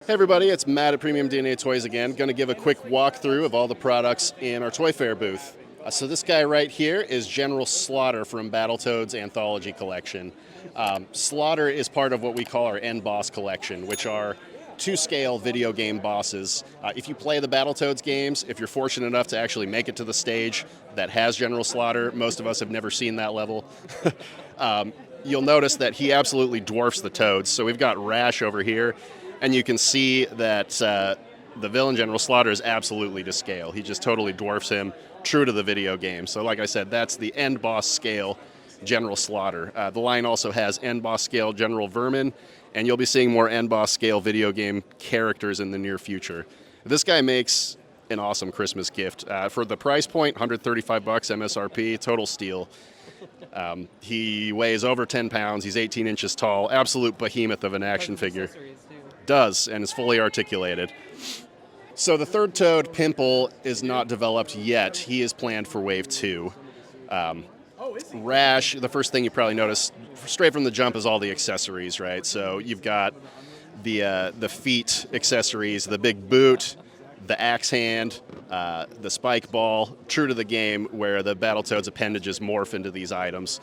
Hey everybody, it's Matt at Premium DNA Toys again. Going to give a quick walkthrough of all the products in our Toy Fair booth. So this guy right here is General Slaughter from Battletoads Anthology Collection. Slaughter is part of what we call our End Boss Collection, which are two-scale video game bosses. If you play the Battletoads games, if you're fortunate enough to actually make it to the stage that has General Slaughter, most of us have never seen that level. You'll notice that he absolutely dwarfs the Toads. So we've got Rash over here, and you can see that the villain General Slaughter is absolutely to scale. He just totally dwarfs him, true to the video game. So like I said, that's the end boss scale General Slaughter. The line also has end boss scale General Vermin, and you'll be seeing more end boss scale video game characters in the near future. This guy makes an awesome Christmas gift. For the price point, $135 MSRP, total steal. He weighs over 10 pounds, he's 18 inches tall, absolute behemoth of an action figure. Does, and is fully articulated. So the third Toad, Pimple, is not developed yet. He is planned for Wave 2. Rash, the first thing you probably notice straight from the jump is all the accessories, right? So you've got the feet accessories, the big boot, the axe hand, the spike ball, true to the game where the Battletoads appendages morph into these items.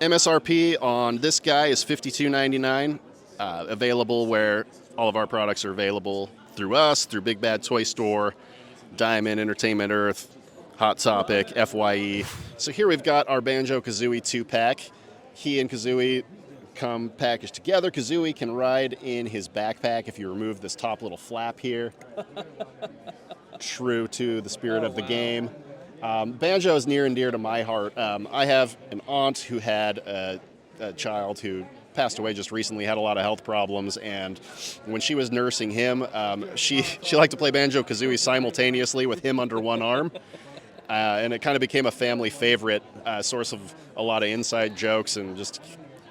MSRP on this guy is $52.99, available where all of our products are available through us, through Big Bad Toy Store, Diamond, Entertainment Earth, Hot Topic, FYE. So here we've got our Banjo Kazooie 2-pack. He and Kazooie come packaged together. Kazooie can ride in his backpack if you remove this top little flap here. True to the spirit of the game. Banjo is near and dear to my heart. I have an aunt who had a child who passed away just recently, had a lot of health problems, and when she was nursing him, she liked to play Banjo Kazooie simultaneously with him under one arm. And it kind of became a family favorite, source of a lot of inside jokes and just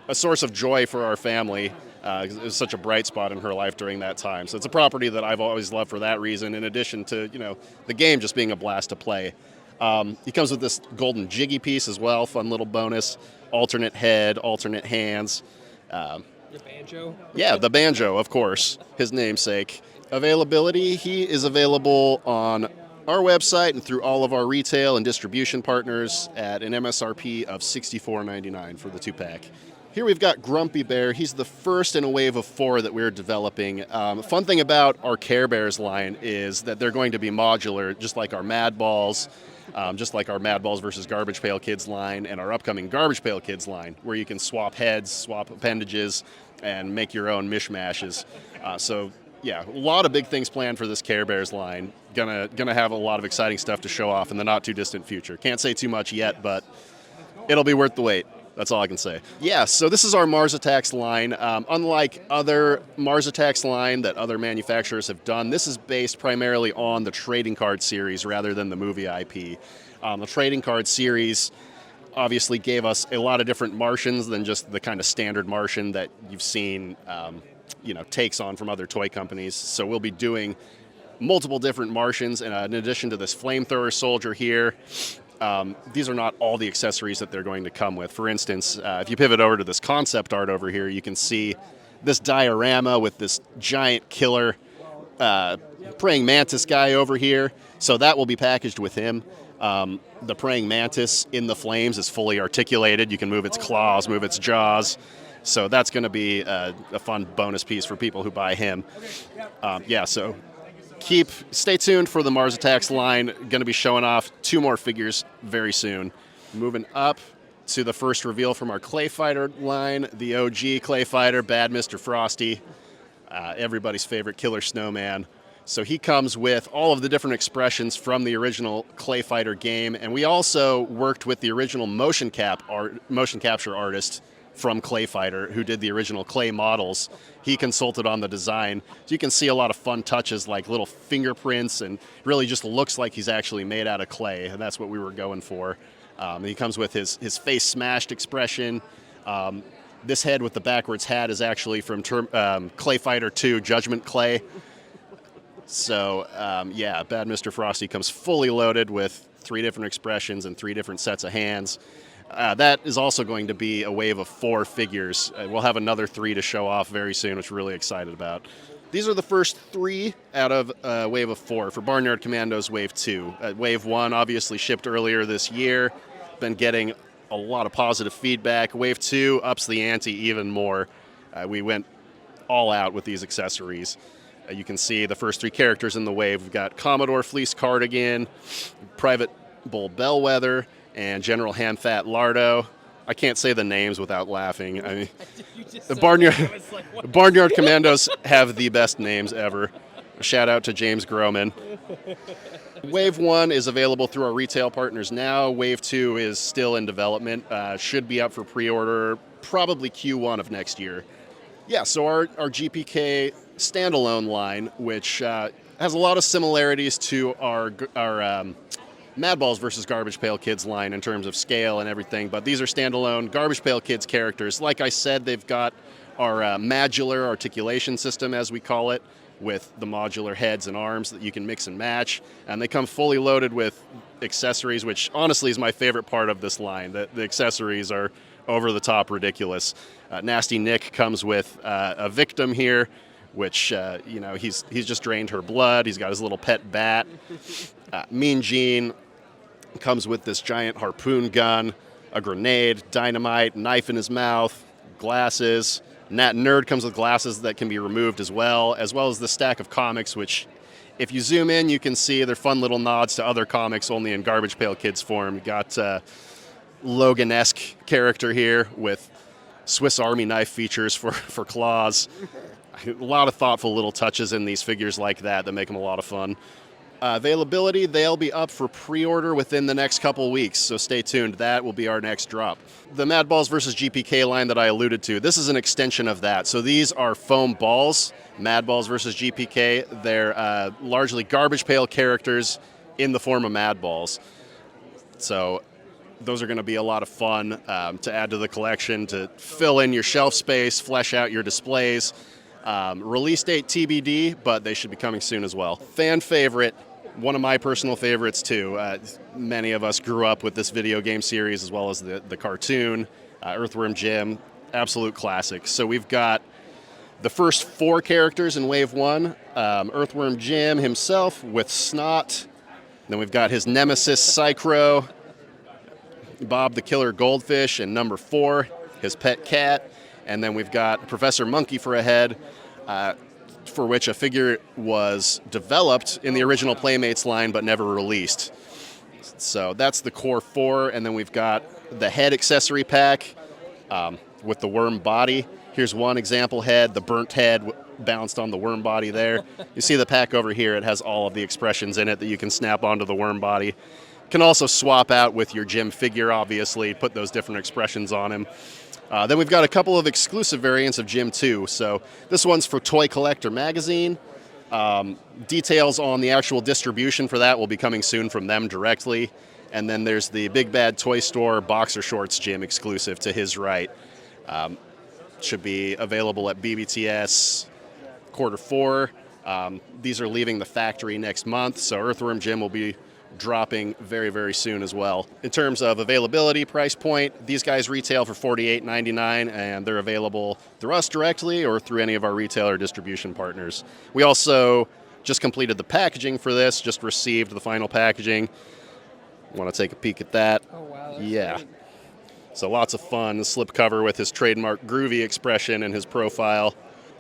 a source of joy for our family. It was such a bright spot in her life during that time. So it's a property that I've always loved for that reason, in addition to, the game just being a blast to play. He comes with this golden jiggy piece as well, fun little bonus, alternate head, alternate hands. The banjo? Yeah, the banjo, of course, his namesake. Availability, he is available on our website and through all of our retail and distribution partners at an MSRP of $64.99 for the 2-pack. Here we've got Grumpy Bear. He's the first in a wave of 4 that we're developing. Fun thing about our Care Bears line is that they're going to be modular, just like our Mad Balls, just like our Mad Balls versus Garbage Pail Kids line and our upcoming Garbage Pail Kids line, where you can swap heads, swap appendages, and make your own mishmashes. Yeah, a lot of big things planned for this Care Bears line. Gonna have a lot of exciting stuff to show off in the not too distant future. Can't say too much yet, but it'll be worth the wait. That's all I can say. Yeah, so this is our Mars Attacks line. Unlike other Mars Attacks line that other manufacturers have done, this is based primarily on the trading card series rather than the movie IP. The trading card series obviously gave us a lot of different Martians than just the kind of standard Martian that you've seen takes on from other toy companies. So we'll be doing multiple different Martians, and in addition to this flamethrower soldier here, these are not all the accessories that they're going to come with. For instance, if you pivot over to this concept art over here, you can see this diorama with this giant killer praying mantis guy over here. So that will be packaged with him. The praying mantis in the flames is fully articulated. You can move its claws, move its jaws. So that's going to be a fun bonus piece for people who buy him. So stay tuned for the Mars Attacks line. Going to be showing off 2 more figures very soon. Moving up to the first reveal from our Clay Fighter line, the OG Clay Fighter, Bad Mr. Frosty, everybody's favorite killer snowman. So he comes with all of the different expressions from the original Clay Fighter game, and we also worked with the original motion capture artist from Clay Fighter, who did the original clay models. He consulted on the design. So you can see a lot of fun touches like little fingerprints, and really just looks like he's actually made out of clay, and that's what we were going for. He comes with his face smashed expression. This head with the backwards hat is actually from Clay Fighter 2 Judgment Clay. So Bad Mr. Frosty comes fully loaded with 3 different expressions and 3 different sets of hands. That is also going to be a wave of 4 figures. We'll have another 3 to show off very soon, which we're really excited about. These are the first 3 out of a wave of 4 for Barnyard Commandos Wave 2. Wave 1 obviously shipped earlier this year. Been getting a lot of positive feedback. Wave 2 ups the ante even more. We went all out with these accessories. You can see the first 3 characters in the wave. We've got Commodore Fleece Cardigan, Private Bull Bellwether, and General Hamfat Lardo. I can't say the names without laughing. I mean, the Barnyard Commandos have the best names ever. A shout out to James Groman. Wave 1 is available through our retail partners now. Wave 2 is still in development. Should be up for pre-order probably Q1 of next year. Yeah, so our GPK standalone line, which has a lot of similarities to our Mad Balls versus Garbage Pail Kids line in terms of scale and everything, but these are standalone Garbage Pail Kids characters. Like I said, they've got our modular articulation system, as we call it, with the modular heads and arms that you can mix and match, and they come fully loaded with accessories, which honestly is my favorite part of this line. The accessories are over-the-top ridiculous. Nasty Nick comes with a victim here, which, he's just drained her blood. He's got his little pet bat. Mean Gene comes with this giant harpoon gun, a grenade, dynamite, knife in his mouth, glasses. Nat Nerd comes with glasses that can be removed as well as the stack of comics, which, if you zoom in, you can see they're fun little nods to other comics, only in Garbage Pail Kids form. You got Logan-esque character here with Swiss Army knife features for claws. A lot of thoughtful little touches in these figures like that make them a lot of fun. Availability, they'll be up for pre-order within the next couple weeks, so stay tuned. That will be our next drop. The Mad Balls versus GPK line that I alluded to, this is an extension of that. So these are foam balls, Mad Balls versus GPK. They're largely Garbage Pail characters in the form of Mad Balls. So those are going to be a lot of fun to add to the collection, to fill in your shelf space, flesh out your displays. Release date TBD, but they should be coming soon as well. Fan favorite, one of my personal favorites too. Many of us grew up with this video game series as well as the cartoon, Earthworm Jim, absolute classic. So we've got the first 4 characters in Wave 1, Earthworm Jim himself with Snot. Then we've got his nemesis Psychro, Bob the Killer Goldfish, and number 4, his pet cat. And then we've got Professor Monkey for a head, for which a figure was developed in the original Playmates line but never released. So that's the core 4, and then we've got the head accessory pack with the worm body. Here's one example head, the burnt head bounced on the worm body there. You see the pack over here, it has all of the expressions in it that you can snap onto the worm body. Can also swap out with your Jim figure, obviously, put those different expressions on him. Then we've got a couple of exclusive variants of Jim too. So this one's for Toy Collector Magazine. Details on the actual distribution for that will be coming soon from them directly. And then there's the Big Bad Toy Store Boxer Shorts Jim exclusive to his right. Should be available at BBTS Q4. These are leaving the factory next month, so Earthworm Jim will be dropping very, very soon as well. In terms of availability, price point, these guys retail for $48.99, and they're available through us directly or through any of our retailer distribution partners. We also just completed the packaging for this, just received the final packaging. Want to take a peek at that? Oh, wow. Yeah. Great. So lots of fun. The slipcover with his trademark groovy expression and his profile.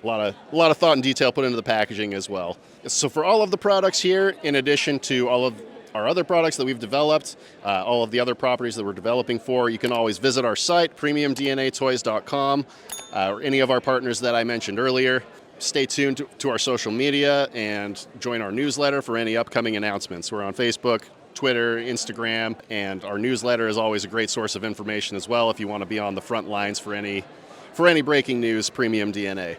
A lot of thought and detail put into the packaging as well. So for all of the products here, in addition to all of our other products that we've developed, all of the other properties that we're developing for, you can always visit our site, premiumdnatoys.com, or any of our partners that I mentioned earlier. Stay tuned to our social media and join our newsletter for any upcoming announcements. We're on Facebook, Twitter, Instagram, and our newsletter is always a great source of information as well if you want to be on the front lines for any breaking news, Premium DNA.